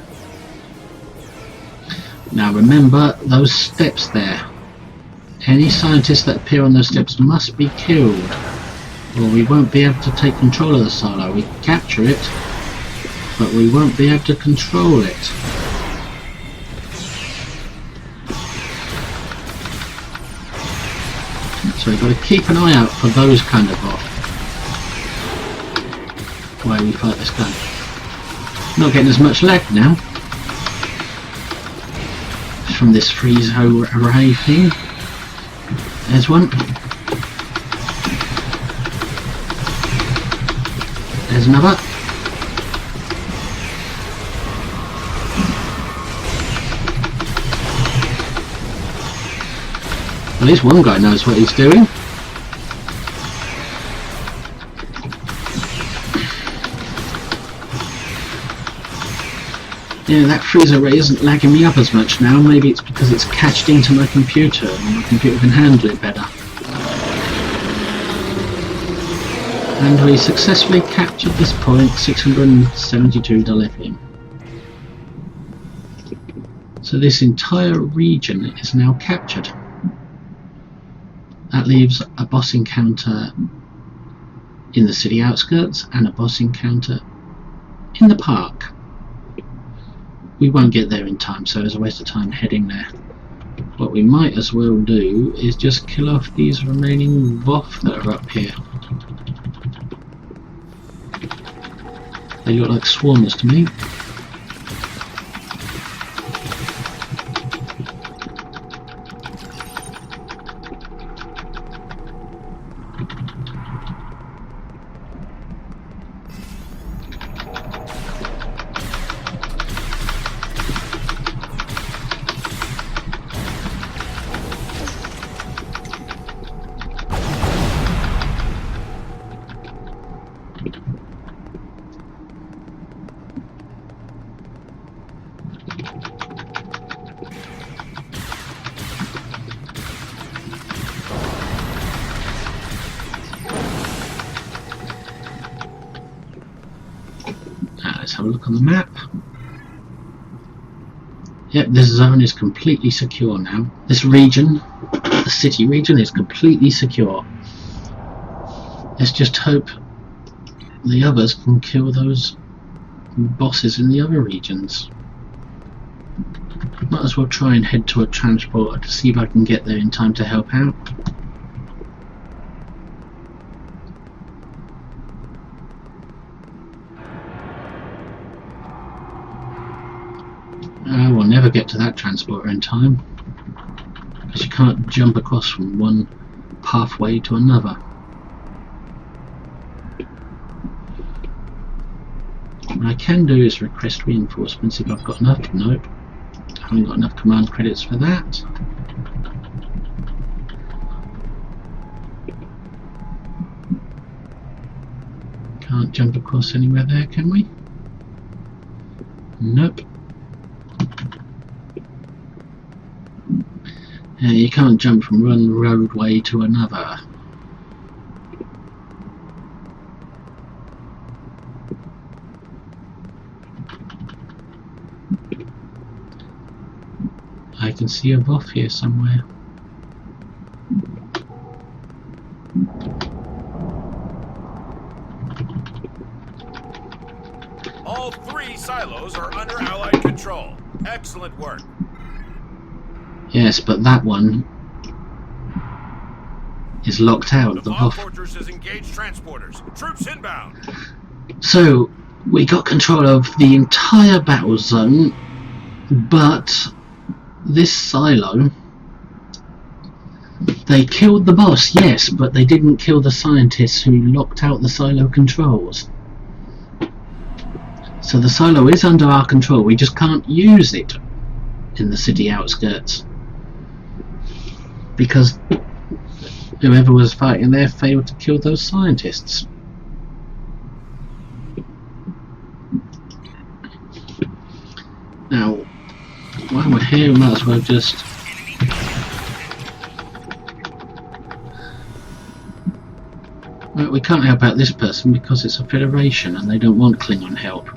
Now remember those steps there. Any scientists that appear on those steps must be killed, or we won't be able to take control of the silo. We can capture it, but we won't be able to control it. So we've got to keep an eye out for those kind of off while we fight this guy. Not getting as much lag now from this freeze array thing. There's one. There's another. At least one guy knows what he's doing. Yeah, that freezer ray isn't lagging me up as much now. Maybe it's because it's catched into my computer and my computer can handle it better. And we successfully captured this point, $672 FM. So this entire region is now captured. That leaves a boss encounter in the city outskirts and a boss encounter in the park. We won't get there in time, so it's a waste of time heading there. What we might as well do is just kill off these remaining Voth that are up here. They look like swarmers to me. Let's have a look on the map. Yep, this zone is completely secure now. This region, the city region, is completely secure. Let's just hope the others can kill those bosses in the other regions. Might as well try and head to a transporter to see if I can get there in time to help out. We'll never get to that transporter in time, because you can't jump across from one pathway to another. What I can do is request reinforcements if I've got enough. Nope, I haven't got enough command credits for that. Can't jump across anywhere there, can we? Nope. Yeah, you can't jump from one roadway to another. I can see a Voth here somewhere. All 3 silos are under Allied control. Excellent work. Yes, but that one is locked out. The The Voth Voth. fortress has engaged transporters. Troops inbound. So we got control of the entire battle zone, but this silo, they killed the boss, yes, but they didn't kill the scientists who locked out the silo controls. So the silo is under our control, we just can't use it in the city outskirts, because whoever was fighting there failed to kill those scientists. Now, while we're here, we might as well just well, we can't help out this person because it's a Federation and they don't want Klingon help.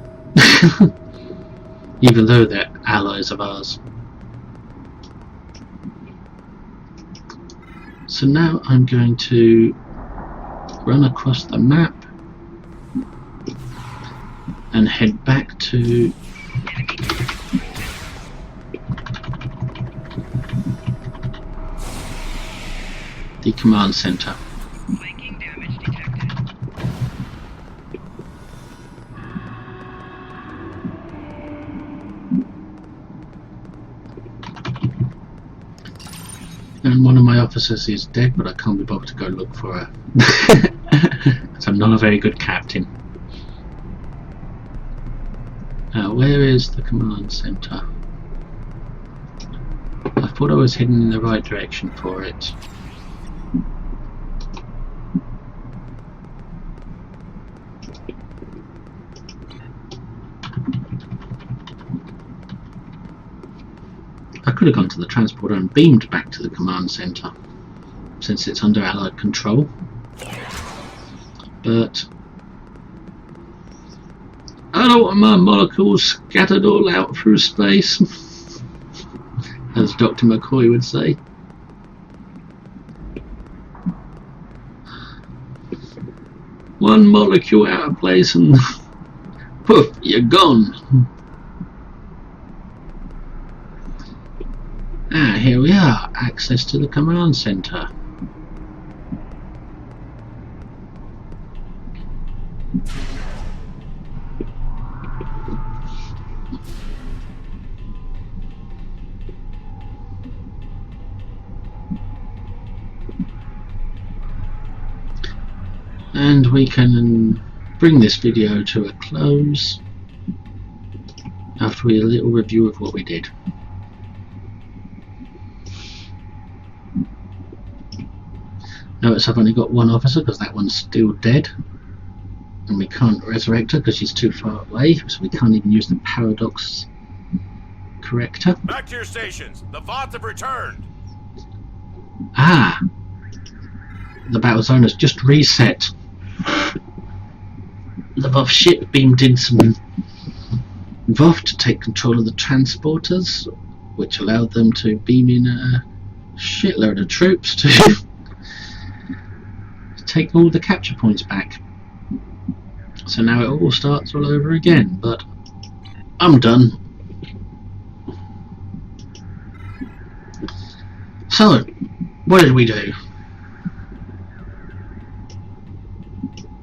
Even though they're allies of ours. So now I'm going to run across the map and head back to the command center. Flanking damage detected. And one of my officers is dead, but I can't be bothered to go look for her. So I'm not a very good captain. Now, where is the command center? I thought I was heading in the right direction for it. I could have gone to the transporter and beamed back to the command centre, since it's under Allied control. But I don't want my molecules scattered all out through space, as Dr. McCoy would say. One molecule out of place and poof, you're gone. Ah, here we are, access to the command centre. And we can bring this video to a close after a little review of what we did. Notice I've only got one officer because that one's still dead, and we can't resurrect her because she's too far away, so we can't even use the paradox corrector. Back to your stations. The Voth have returned. Ah, the battle zone has just reset. The Voth ship beamed in some Voth to take control of the transporters, which allowed them to beam in a shitload of troops to take all the capture points back. So now it all starts all over again, but I'm done. So, what did we do?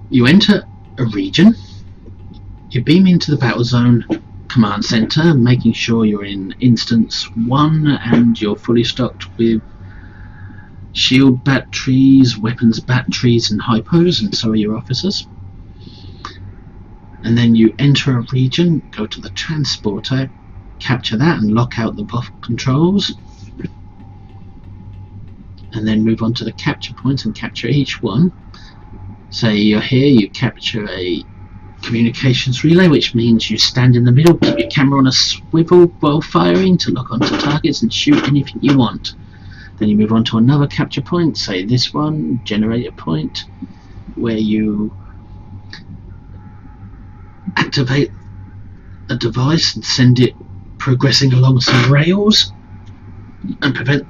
You enter a region, you beam into the battle zone command center, making sure you're in instance 1 and you're fully stocked with shield batteries, weapons batteries and hypos, and so are your officers. And then you enter a region, go to the transporter, capture that and lock out the Voth controls, and then move on to the capture points and capture each one. Say you're here, you capture a communications relay, which means you stand in the middle, keep your camera on a swivel while firing to lock onto targets and shoot anything you want. Then you move on to another capture point, say this one, generator point, where you activate a device and send it progressing along some rails and prevent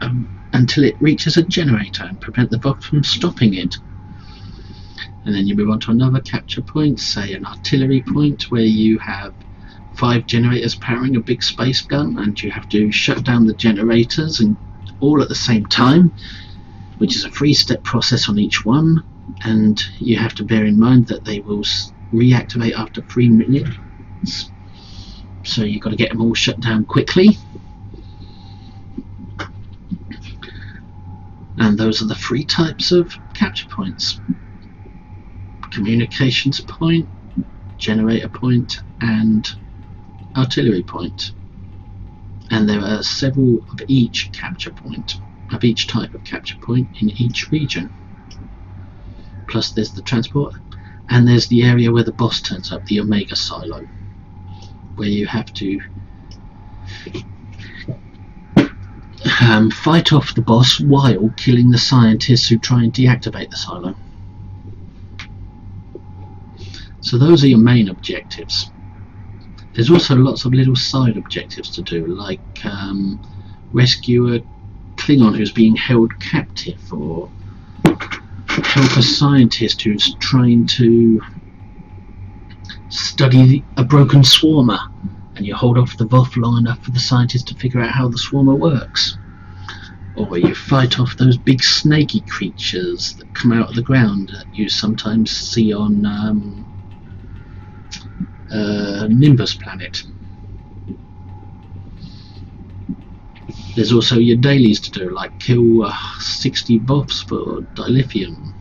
until it reaches a generator and prevent the Voth from stopping it. And then you move on to another capture point, say an artillery point, where you have 5 generators powering a big space gun and you have to shut down the generators and all at the same time, which is a 3-step process on each one, and you have to bear in mind that they will reactivate after 3 minutes, so you've got to get them all shut down quickly. And those are the 3 types of capture points: communications point, generator point and artillery point. And there are several of each capture point, of each type of capture point in each region. Plus there's the transporter, and there's the area where the boss turns up, the Omega silo, where you have to fight off the boss while killing the scientists who try and deactivate the silo. So those are your main objectives. There's also lots of little side objectives to do, like rescue a Klingon who's being held captive, or help a scientist who's trying to study a broken swarmer, and you hold off the Voth long enough for the scientist to figure out how the swarmer works. Or you fight off those big snaky creatures that come out of the ground that you sometimes see on Nimbus planet. There's also your dailies to do, like kill 60 Voths for dilithium,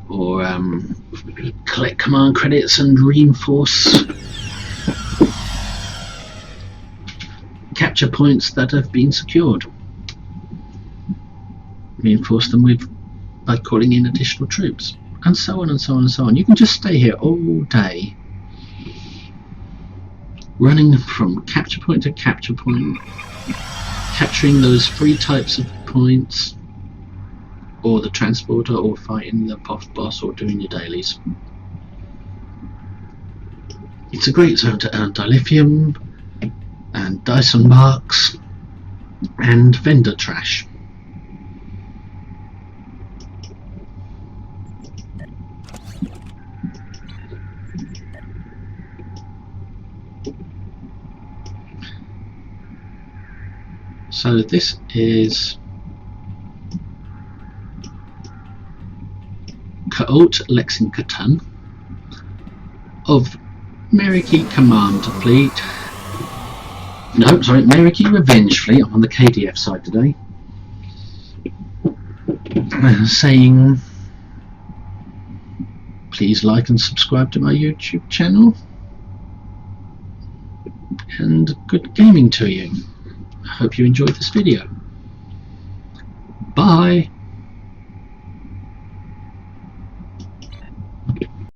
or collect command credits and reinforce capture points that have been secured. Reinforce them by calling in additional troops, and so on and so on and so on. You can just stay here all day, running from capture point to capture point, capturing those 3 types of points, or the transporter, or fighting the Voth boss, or doing your dailies. It's a great zone to earn dilithium and Dyson marks and vendor trash. So this is Court Lexington of Meriki Command Fleet. No, sorry, Meriki Revenge Fleet. I'm on the KDF side today. Saying please like and subscribe to my YouTube channel, and good gaming to you. I hope you enjoyed this video. Bye.